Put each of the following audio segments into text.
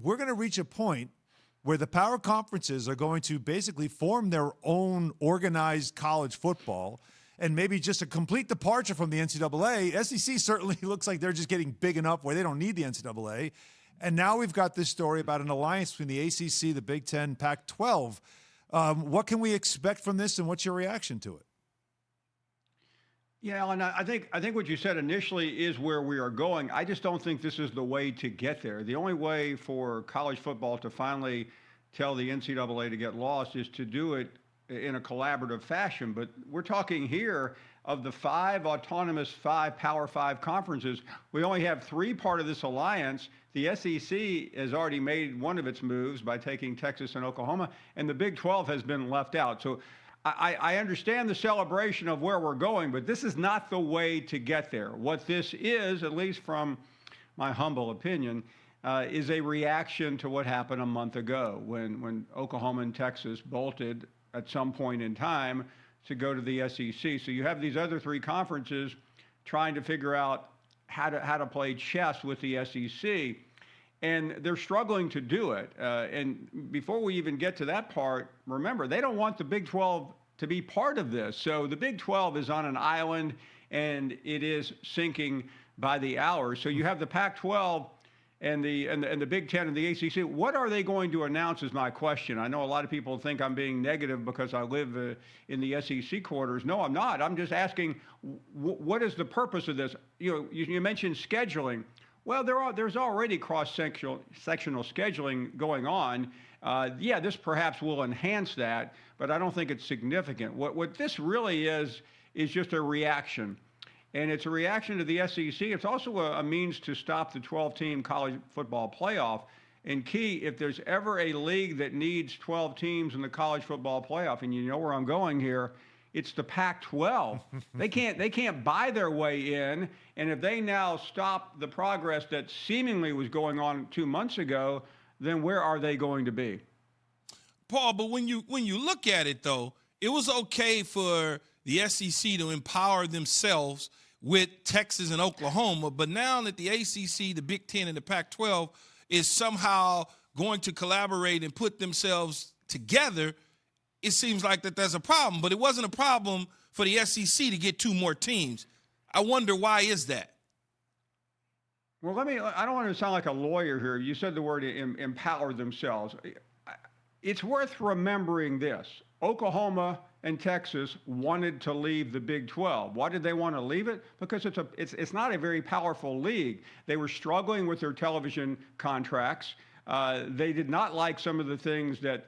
we're going to reach a point where the power conferences are going to basically form their own organized college football, and maybe just a complete departure from the NCAA. SEC certainly looks like they're just getting big enough where they don't need the NCAA. And now we've got this story about an alliance between the ACC, the Big Ten, Pac-12. What can we expect from this, and what's your reaction to it? Yeah, and I think what you said initially is where we are going. I just don't think this is the way to get there. The only way for college football to finally tell the NCAA to get lost is to do it in a collaborative fashion. But we're talking here of the 5 autonomous Power 5 conferences. We only have 3 part of this alliance. The SEC has already made one of its moves by taking Texas and Oklahoma, and the Big 12 has been left out. So I understand the celebration of where we're going, but this is not the way to get there. What this is, at least from my humble opinion, is a reaction to what happened a month ago when Oklahoma and Texas bolted at some point in time to go to the SEC. So you have these other 3 conferences trying to figure out how to play chess with the SEC, and they're struggling to do it. And before we even get to that part, remember, they don't want the Big 12 to be part of this. So the Big 12 is on an island, and it is sinking by the hour. So you have the Pac-12 and the Big Ten and the ACC. What are they going to announce is my question. I know a lot of people think I'm being negative because I live in the SEC quarters. No, I'm not. I'm just asking, what is the purpose of this? You mentioned scheduling. Well, there's already cross-sectional scheduling going on. Yeah, this perhaps will enhance that, but I don't think it's significant. What this really is just a reaction. And it's a reaction to the SEC. It's also a means to stop the 12-team college football playoff. And Key, if there's ever a league that needs 12 teams in the college football playoff, and you know where I'm going here, it's the Pac-12. They can't buy their way in. And if they now stop the progress that seemingly was going on 2 months ago, then where are they going to be? Paul, but when you look at it, though, it was okay for the SEC to empower themselves with Texas and Oklahoma, but now that the ACC, the Big Ten, and the Pac-12 is somehow going to collaborate and put themselves together, it seems like that there's a problem. But it wasn't a problem for the SEC to get 2 more teams. I wonder, why is that? Well, I don't want to sound like a lawyer here. You said the word empower themselves. It's worth remembering this. Oklahoma and Texas wanted to leave the Big 12. Why did they want to leave it? Because it's not a very powerful league. They were struggling with their television contracts. They did not like some of the things that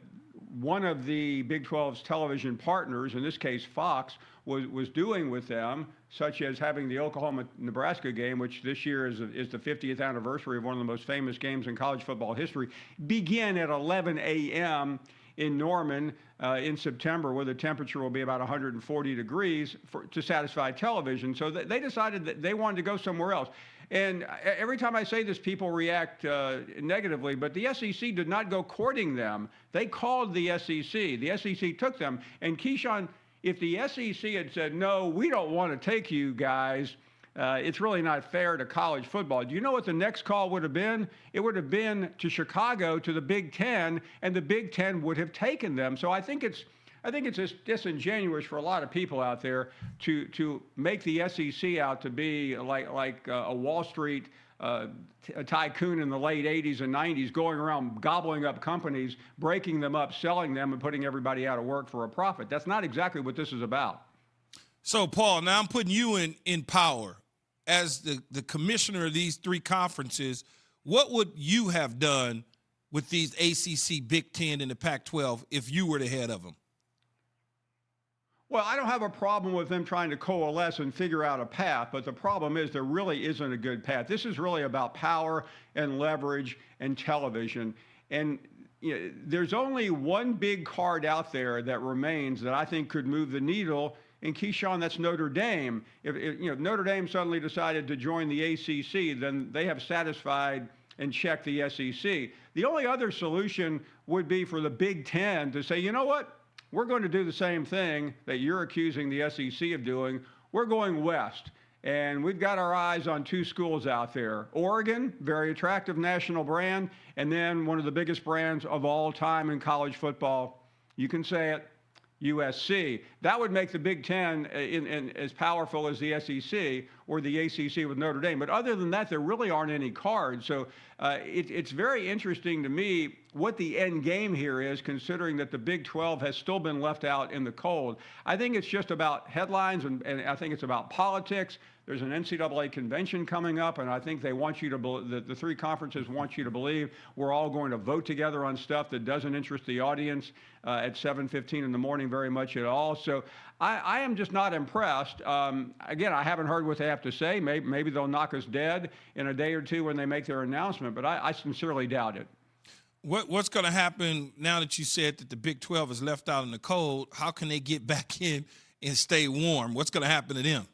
one of the Big 12's television partners, in this case Fox, was doing with them, such as having the Oklahoma-Nebraska game, which this year is the 50th anniversary of one of the most famous games in college football history, begin at 11 a.m. in Norman in September, where the temperature will be about 140 degrees to satisfy television. So they decided that they wanted to go somewhere else. And every time I say this, people react negatively, but the SEC did not go courting them. They called the SEC. The SEC took them. And Keyshawn, if the SEC had said, no, we don't want to take you guys, it's really not fair to college football. Do you know what the next call would have been? It would have been to Chicago, to the Big Ten, and the Big Ten would have taken them. So I think it's just disingenuous for a lot of people out there to make the SEC out to be like a Wall Street a tycoon in the late 80s and 90s, going around gobbling up companies, breaking them up, selling them, and putting everybody out of work for a profit. That's not exactly what this is about. So, Paul, now I'm putting you in power as the commissioner of these 3 conferences. What would you have done with these ACC, Big Ten, and the Pac-12 if you were the head of them? Well, I don't have a problem with them trying to coalesce and figure out a path, but the problem is there really isn't a good path. This is really about power and leverage and television. And there's only one big card out there that remains that I think could move the needle. And Keyshawn, that's Notre Dame. If Notre Dame suddenly decided to join the ACC, then they have satisfied and checked the SEC. The only other solution would be for the Big Ten to say, you know what? We're going to do the same thing that you're accusing the SEC of doing. We're going west. And we've got our eyes on two schools out there. Oregon, very attractive national brand, and then one of the biggest brands of all time in college football. You can say it, USC. That would make the Big Ten as powerful as the SEC or the ACC with Notre Dame. But other than that, there really aren't any cards. So it's very interesting to me what the end game here is, considering that the Big 12 has still been left out in the cold. I think it's just about headlines, and I think it's about politics. There's an NCAA convention coming up, and I think they want you to the three conferences want you to believe we're all going to vote together on stuff that doesn't interest the audience at 7:15 in the morning very much at all. So I am just not impressed. Again, I haven't heard what they have to say. Maybe they'll knock us dead in a day or two when they make their announcement, but I sincerely doubt it. What's going to happen now that you said that the Big 12 is left out in the cold? How can they get back in and stay warm? What's going to happen to them?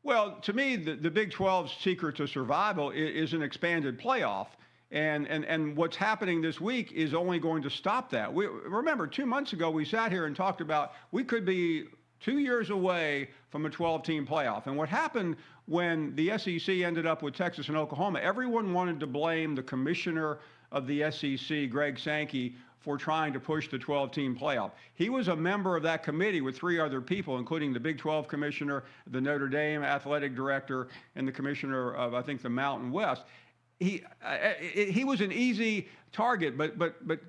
Well, to me, the Big 12's secret to survival is an expanded playoff. And what's happening this week is only going to stop that. Remember, 2 months ago, we sat here and talked about we could be 2 years away from a 12-team playoff. And what happened when the SEC ended up with Texas and Oklahoma, everyone wanted to blame the commissioner of the SEC, Greg Sankey, for trying to push the 12-team playoff. He was a member of that committee with 3 other people, including the Big 12 commissioner, the Notre Dame athletic director, and the commissioner of, I think, the Mountain West. He was an easy target, but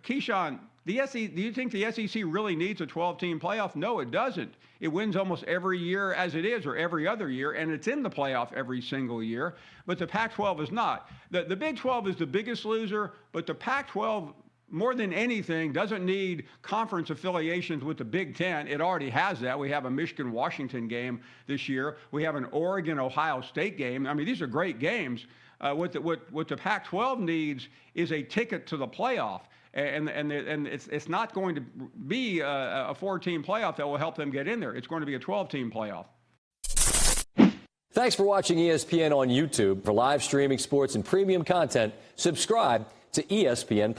Keyshawn, do you think the SEC really needs a 12-team playoff? No, it doesn't. It wins almost every year as it is, or every other year, and it's in the playoff every single year. But the Pac-12 is not. The Big 12 is the biggest loser, but the Pac-12, more than anything, doesn't need conference affiliations with the Big Ten. It already has that. We have a Michigan-Washington game this year. We have an Oregon-Ohio State game. I mean, these are great games. What the Pac-12 needs is a ticket to the playoff. And it's not going to be a 4-team playoff that will help them get in there. It's going to be a 12-team playoff. Thanks for watching ESPN on YouTube. For live streaming sports and premium content, subscribe to ESPN+.